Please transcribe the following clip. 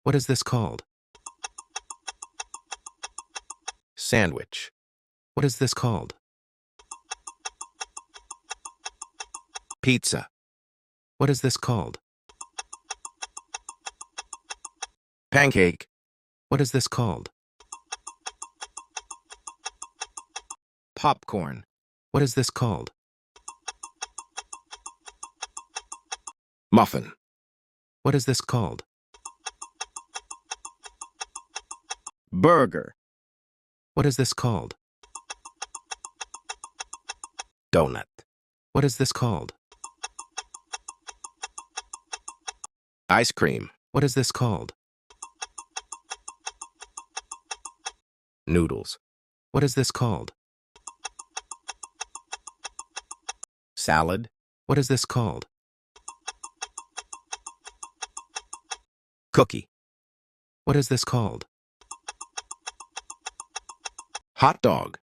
What is this called? Sandwich. What is this called? Pizza. What is this called? Pancake. What is this called? Popcorn. What is this called? Muffin. What is this called? Burger. What is this called? Donut. What is this called? Ice cream. What is this called? Noodles. What is this called? Salad. What is this called? Cookie. What is this called? Hot dog.